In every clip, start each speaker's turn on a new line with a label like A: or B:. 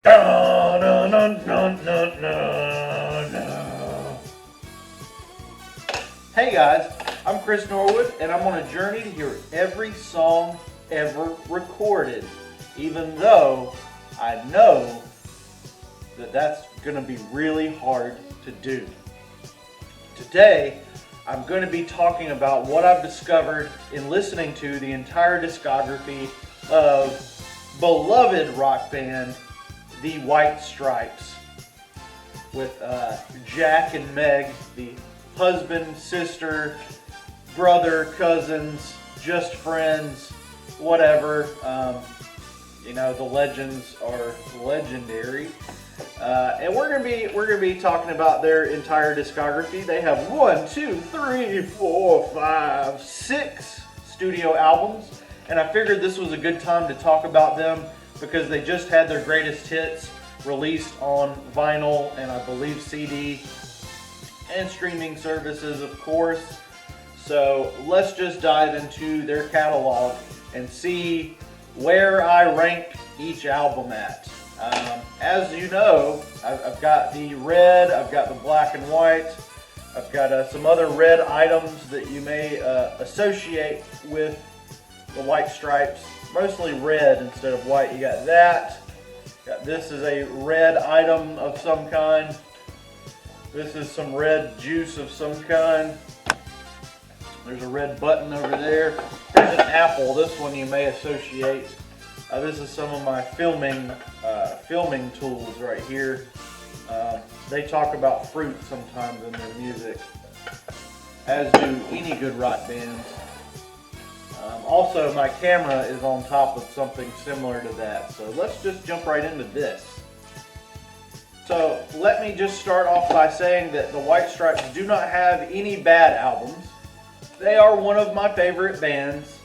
A: No, no, no, no, no, no, no. Hey guys, I'm Chris Norwood, and I'm on a journey to hear every song ever recorded, even though I know that that's going to be really hard to do. Today, I'm going to be talking about what I've discovered in listening to the entire discography of beloved rock band The White Stripes, with Jack and Meg, the husband, sister, brother, cousins, just friends, whatever. The legends are legendary, and we're gonna be talking about their entire discography. They have 6 studio albums, and I figured this was a good time to talk about them, because they just had their greatest hits released on vinyl and I believe CD and streaming services, of course. So let's just dive into their catalog and see where I rank each album at. As you know, I've got the red, I've got the black and white, I've got some other red items that you may associate with the White Stripes. Mostly red instead of white. You got that. This is a red item of some kind. This is some red juice of some kind. There's a red button over there. Here's an apple. This one you may associate. This is some of my filming tools right here. They talk about fruit sometimes in their music, as do any good rock bands. Also, my camera is on top of something similar to that. So let's just jump right into this. So let me just start off by saying that the White Stripes do not have any bad albums. They are one of my favorite bands.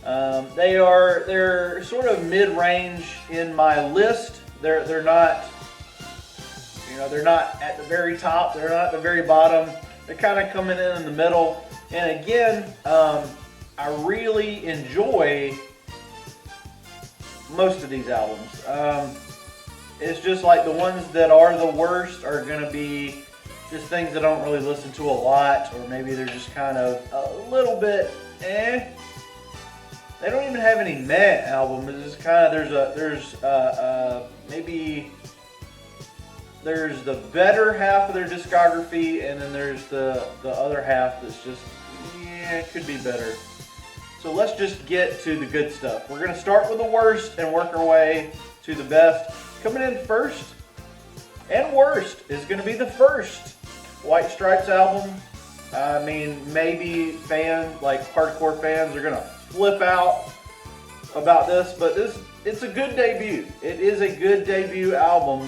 A: They're sort of mid-range in my list. They're not, they're not at the very top. They're not at the very bottom. They're kind of coming in the middle. And again, I really enjoy most of these albums. It's just like the ones that are the worst are going to be just things that I don't really listen to a lot, or maybe they're just kind of a little bit eh. They don't even have any meh albums. It's just kind of, maybe there's the better half of their discography, and then there's the other half that's just, it could be better. So let's just get to the good stuff. We're going to start with the worst and work our way to the best. Coming in first and worst is going to be the first White Stripes album. I mean, maybe hardcore fans are going to flip out about this, but it's a good debut. It is a good debut album.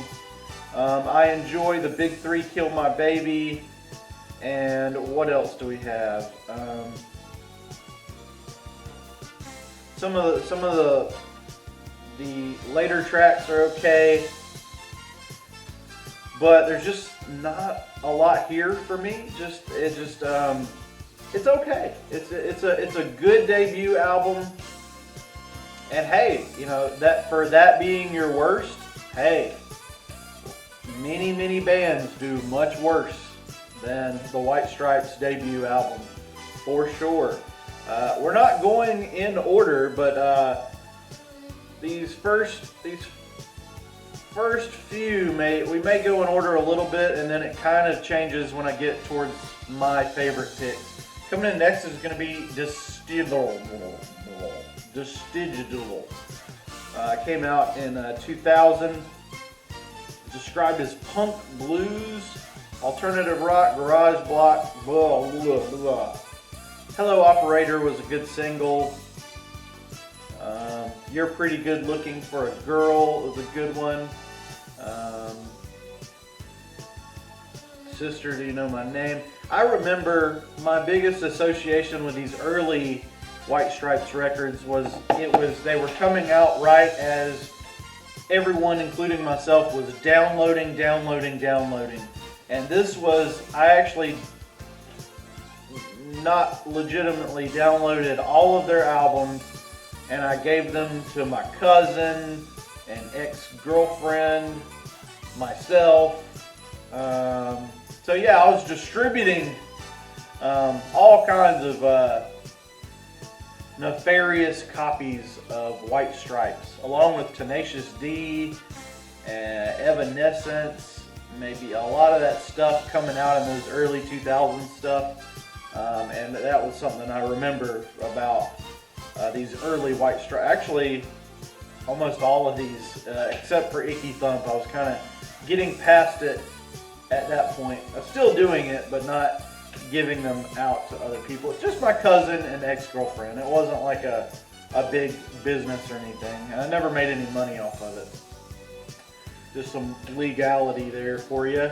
A: I enjoy the Big Three, Kill My Baby, and what else do we have? Some of the later tracks are okay, but there's just not a lot here for me. It's okay. It's a good debut album, and hey, that being your worst, hey, many bands do much worse than the White Stripes debut album, for sure. We're not going in order, but these first few we may go in order a little bit, and then it kind of changes when I get towards my favorite picks. Coming in next is going to be Distigital. Came out in 2000. Described as punk blues, alternative rock, garage block, blah, blah, blah. Hello Operator was a good single. You're Pretty Good Looking for a Girl was a good one. Sister, Do You Know My Name? I remember my biggest association with these early White Stripes records was they were coming out right as everyone, including myself, was downloading. And this was, I actually not legitimately downloaded all of their albums, and I gave them to my cousin an ex-girlfriend, myself. So yeah, I was distributing all kinds of nefarious copies of White Stripes, along with Tenacious D, Evanescence, maybe a lot of that stuff coming out in those early 2000s stuff. And that was something I remember about these early White Stripes. Actually, almost all of these, except for Icky Thump, I was kind of getting past it at that point. I'm still doing it, but not giving them out to other people. It's just my cousin and ex-girlfriend. It wasn't like a big business or anything. I never made any money off of it. Just some legality there for you.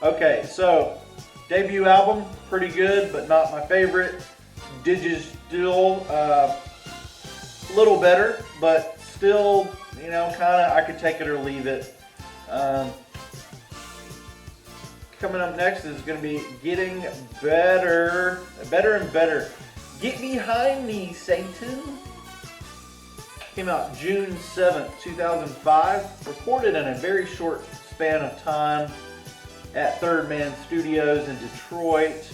A: Okay, so debut album, pretty good, but not my favorite. Digital, a little better, but still, you know, kind of, I could take it or leave it. Coming up next is going to be Getting Better and Better. Get Behind Me, Satan. Came out June 7th, 2005. Recorded in a very short span of time at Third Man Studios in Detroit.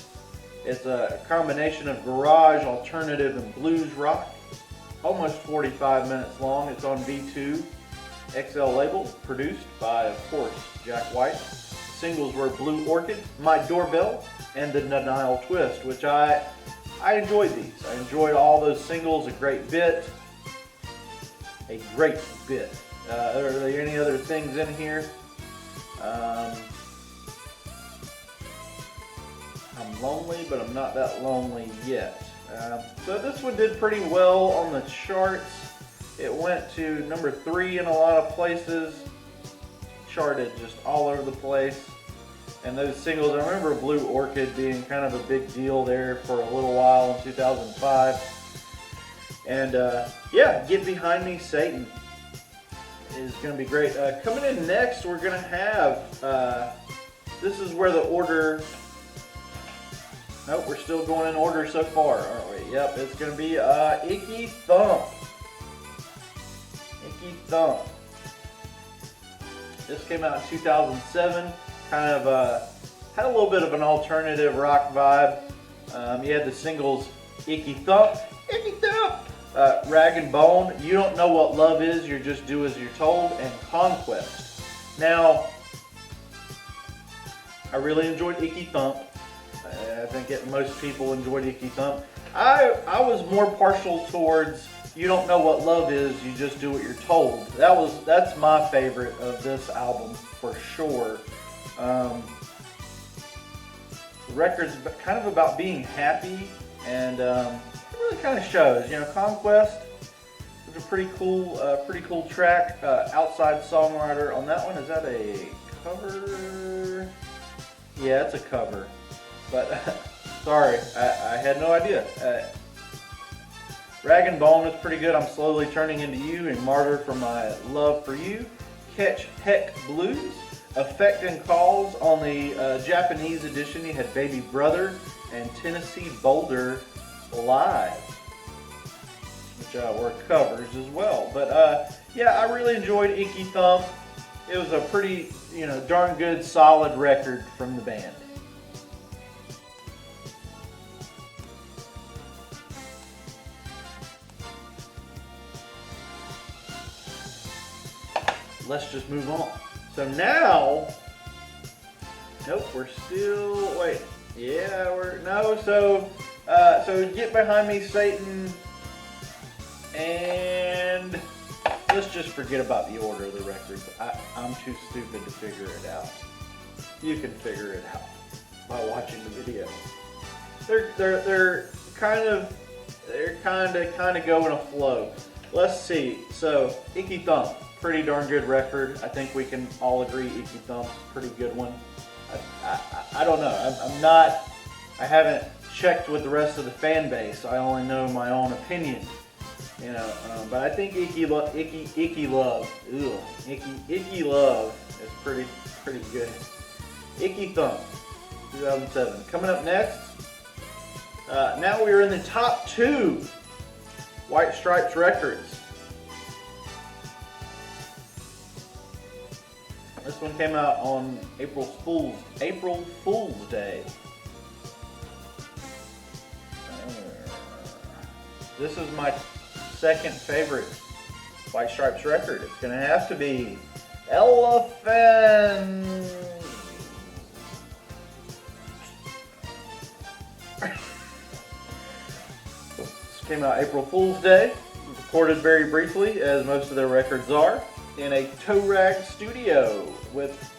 A: It's a combination of garage, alternative, and blues rock. Almost 45 minutes long. It's on V2 XL label. Produced by, of course, Jack White. Singles were Blue Orchid, My Doorbell, and The Denial Twist, which I enjoyed these. I enjoyed all those singles, a great bit. A great bit. Are there any other things in here? I'm lonely, but I'm not that lonely yet. So this one did pretty well on the charts. It went to number 3 in a lot of places. Charted just all over the place. And those singles, I remember Blue Orchid being kind of a big deal there for a little while in 2005. And yeah, Get Behind Me, Satan is going to be great. Coming in next, we're going to have, this is where the order, nope, we're still going in order so far, aren't we? Yep, it's going to be Icky Thump. Icky Thump. This came out in 2007, kind of had a little bit of an alternative rock vibe. You had the singles Icky Thump, Rag and Bone, You Don't Know What Love Is, You Just Do As You're Told, and Conquest. Now, I really enjoyed Icky Thump. I think most people enjoyed Icky Thump. I was more partial towards You Don't Know What Love Is, You Just Do What You're Told. That's my favorite of this album for sure. The record's kind of about being happy, and it really kind of shows. You know, Conquest was a pretty cool track. Outside Songwriter on that one. Is that a cover? Yeah, it's a cover. But sorry, I had no idea. Rag and Bone is pretty good. I'm Slowly Turning Into You, and Martyr for My Love for You. Catch Heck Blues. Affecting Calls. On the Japanese edition, you had Baby Brother and Tennessee Boulder Live, which were covers as well. But yeah, I really enjoyed Icky Thump. It was a pretty, darn good, solid record from the band. Let's just move on. So now, nope, we're still, wait, yeah, so Get Behind Me, Satan, and let's just forget about the order of the records. I'm too stupid to figure it out. You can figure it out by watching the video. They're kind of go in a flow. Let's see. So Icky Thump, pretty darn good record. I think we can all agree Icky Thump's a pretty good one. I don't know. I haven't checked with the rest of the fan base. I only know my own opinion. But I think Icky Love is pretty good. Icky Thump, 2007. Coming up next, now we are in the top 2 White Stripes records. This one came out on April Fool's Day. This is my second favorite White Stripes record. It's gonna have to be Elephant. This came out April Fool's Day. Recorded very briefly, as most of their records are, in a toe rag studio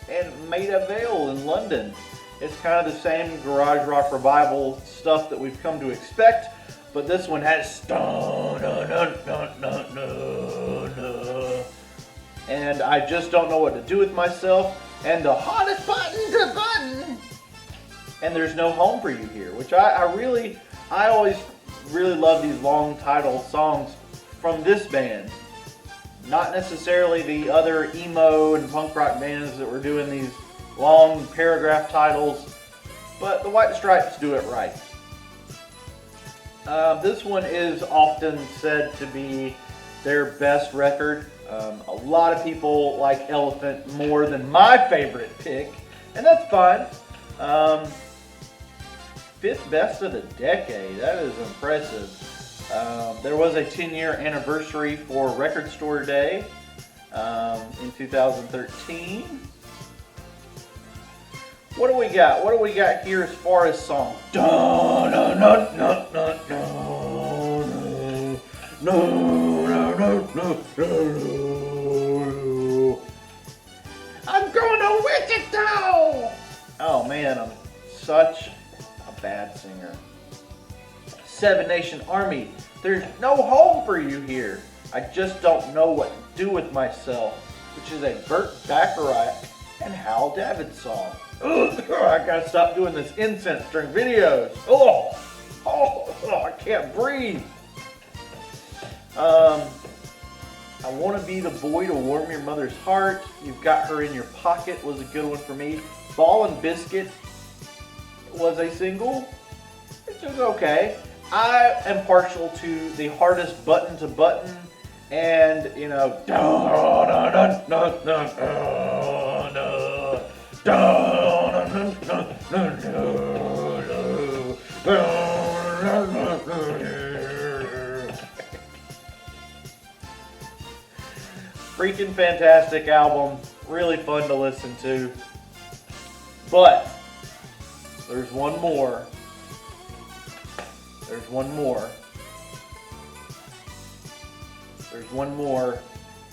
A: and Maida Vale in London. It's kind of the same garage rock revival stuff that we've come to expect, but this one has and I just don't know what to do with myself, and the hottest button, and there's no home for you here, which I always really love these long title songs from this band. Not necessarily the other emo and punk rock bands that were doing these long paragraph titles, but the White Stripes do it right. This one is often said to be their best record. A lot of people like Elephant more than my favorite pick, and that's fine. Fifth best of the decade, that is impressive. There was a 10-year anniversary for Record Store Day in 2013. What do we got? What do we got here as far as song? I'm going to Wichita! Oh man, I'm such a bad singer. Seven Nation Army, there's no home for you here. I just don't know what to do with myself, which is a Burt Bacharach and Hal David song. Ugh, I gotta stop doing this incense during videos. I can't breathe. I want to be the boy to warm your mother's heart. You've got her in your pocket was a good one for me. Ball and Biscuit was a single, which is okay. I am partial to the hardest button to button, and you know, freaking fantastic album, really fun to listen to. But there's one more. There's one more,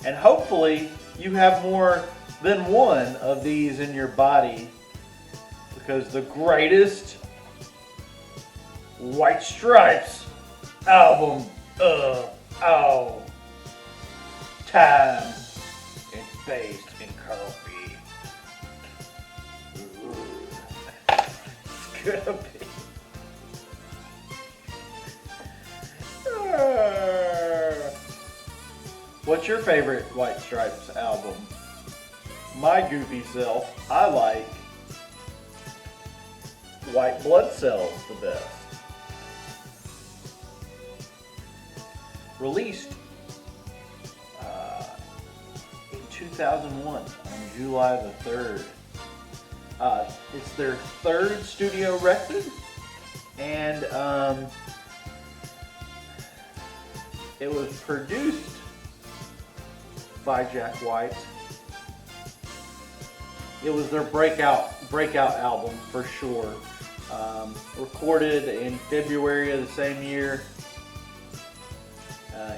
A: and hopefully you have more than one of these in your body, because the greatest White Stripes album of all time is based in coffee. It's gonna be. What's your favorite White Stripes album? My goofy self, I like White Blood Cells the best. Released in 2001 on July the 3rd. It's their third studio record, and it was produced by Jack White. It was their breakout album for sure. Recorded in February of the same year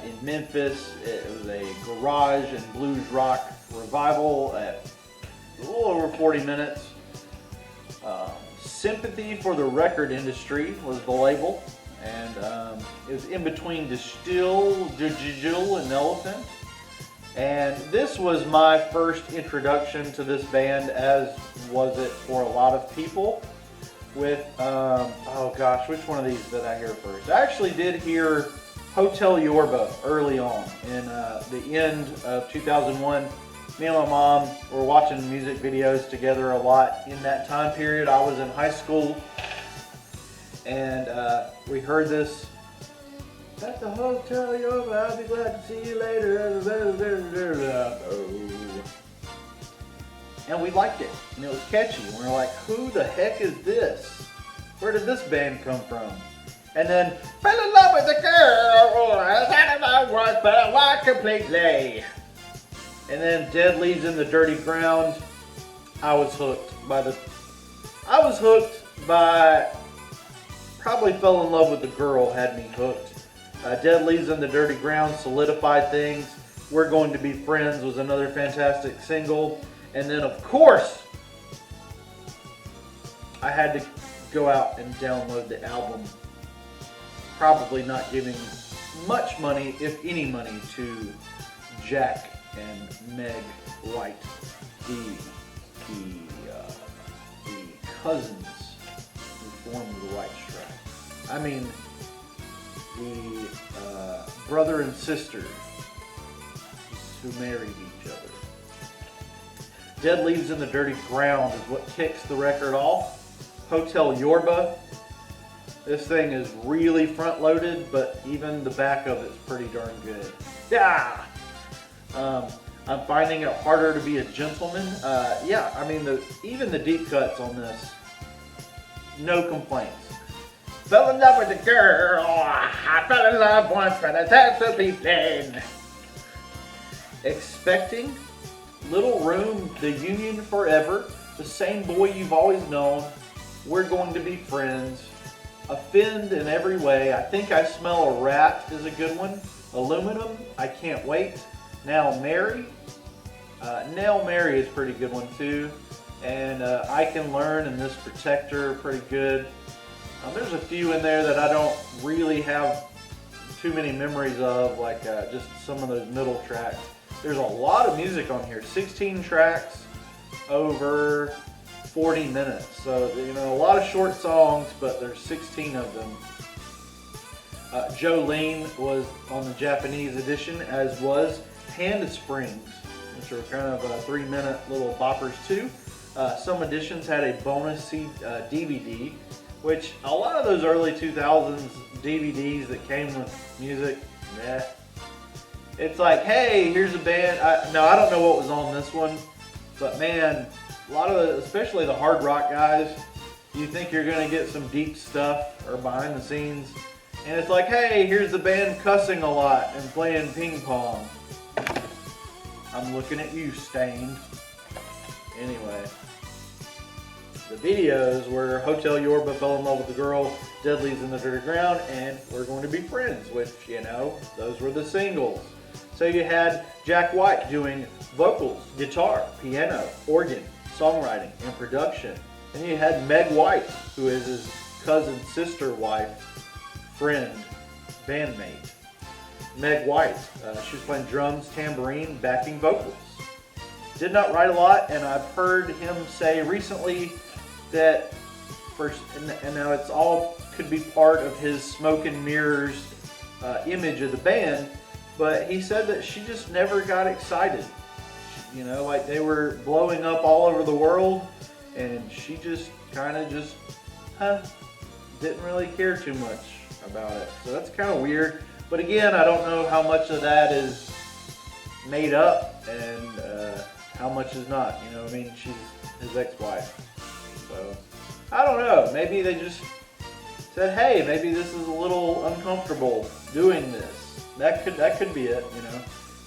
A: in Memphis. It was a garage and blues rock revival at a little over 40 minutes. Sympathy for the Record Industry was the label, and it was in between Distill, and Elephant. And this was my first introduction to this band, as was it for a lot of people. With, oh gosh, which one of these did I hear first? I actually did hear Hotel Yorba early on in the end of 2001. Me and my mom were watching music videos together a lot in that time period. I was in high school, and we heard this. At the Hotel Yorba, I'll be glad to see you later. And we liked it, and it was catchy. And we were like, who the heck is this? Where did this band come from? And then, fell in love with a girl, I don't know what, but I like completely. And then Dead Leaves in the Dirty Ground. I was hooked by, probably Fell in Love with the Girl had me hooked. Dead Leaves in the Dirty Ground solidified things. We're Going to Be Friends was another fantastic single. And then of course, I had to go out and download the album. Probably not giving much money, if any money, to Jack and Meg White, the cousins who formed the White Stripes. I mean, the brother and sister who married each other. Dead Leaves in the Dirty Ground is what kicks the record off. Hotel Yorba. This thing is really front loaded, but even the back of it's pretty darn good. Yeah. I'm finding it harder to be a gentleman. Yeah, I mean, even the deep cuts on this, no complaints. Fell in love with a girl. I fell in love once, but I had to be plain. Expecting, Little Room, The Union Forever, The Same Boy You've Always Known, We're Going to Be Friends, Offend in Every Way, I Think I Smell a Rat is a good one, Aluminum, I Can't Wait, Now Mary, Nail Mary is a pretty good one too, and I Can Learn and This Protector are pretty good. There's a few in there that I don't really have too many memories of, like just some of those middle tracks. There's a lot of music on here, 16 tracks over 40 minutes. So, you know, a lot of short songs, but there's 16 of them. Jolene was on the Japanese edition, as was Hand Springs, which are kind of 3-minute little boppers too. Some editions had a bonus DVD, which a lot of those early 2000s DVDs that came with music, meh. It's like, hey, here's a band. I don't know what was on this one, but man, a lot of especially the hard rock guys, you think you're gonna get some deep stuff or behind the scenes, and it's like, hey, here's the band cussing a lot and playing ping pong. I'm looking at you, Stained. Anyway, the videos were Hotel Yorba, Fell in Love with the Girl, Dead Leaves in the Dirty Ground, and We're Going to Be Friends, which, you know, those were the singles. So you had Jack White doing vocals, guitar, piano, organ, songwriting, and production. And you had Meg White, who is his cousin's sister wife, friend, bandmate. Meg White, she was playing drums, tambourine, backing vocals. Did not write a lot, and I've heard him say recently that, and now it's all could be part of his smoke and mirrors image of the band, but he said that she just never got excited. You know, like they were blowing up all over the world, and she just kind of just didn't really care too much about it. So that's kind of weird. But again, I don't know how much of that is made up and how much is not. You know what I mean? She's his ex-wife. So I don't know. Maybe they just said, hey, maybe this is a little uncomfortable doing this. That could be it, you know.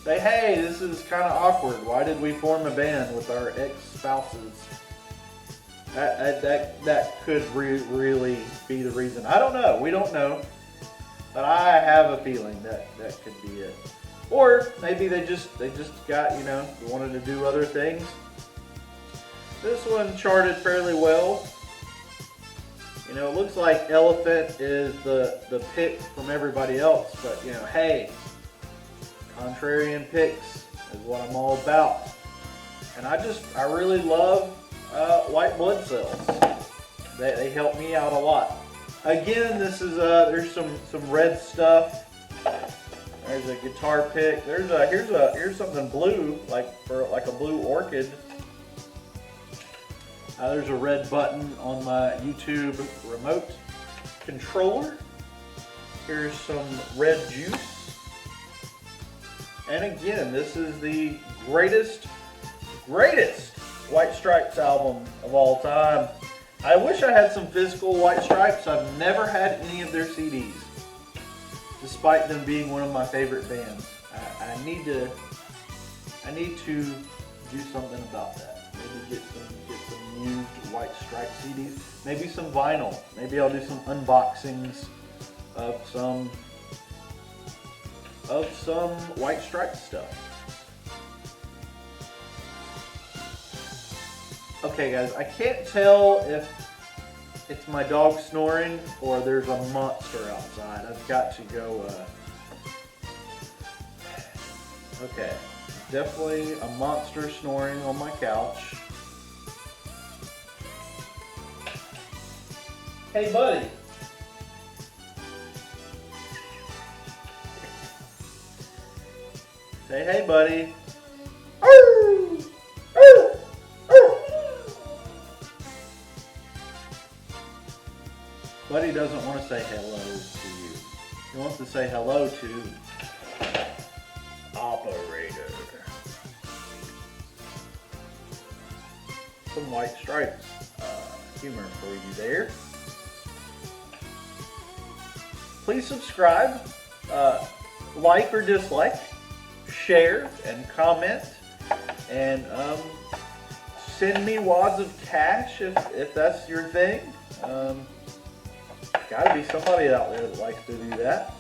A: Say, hey, this is kind of awkward. Why did we form a band with our ex-spouses? That could really be the reason. I don't know. We don't know. But I have a feeling that could be it. Or maybe they just got, you know, wanted to do other things. This one charted fairly well. You know, it looks like Elephant is the pick from everybody else, but you know, hey, contrarian picks is what I'm all about. And I really love White Blood Cells. They help me out a lot. Again, this is there's some red stuff. There's a guitar pick. Here's something blue, like a blue orchid. There's a red button on my YouTube remote controller. Here's some red juice. And again, this is the greatest White Stripes album of all time. I wish I had some physical White Stripes. I've never had any of their CDs, despite them being one of my favorite bands. I need to do something about that. Maybe get some used White Stripes CDs. Maybe some vinyl. Maybe I'll do some unboxings of some White Stripes stuff. Okay guys, I can't tell if it's my dog snoring or there's a monster outside. I've got to go, okay, definitely a monster snoring on my couch. Hey buddy. Say hey buddy. Buddy doesn't want to say hello to you. He wants to say hello to Operator. Some White Stripes humor for you there. Please subscribe, like or dislike, share and comment, and send me wads of cash if that's your thing. Gotta be somebody out there that likes to do that.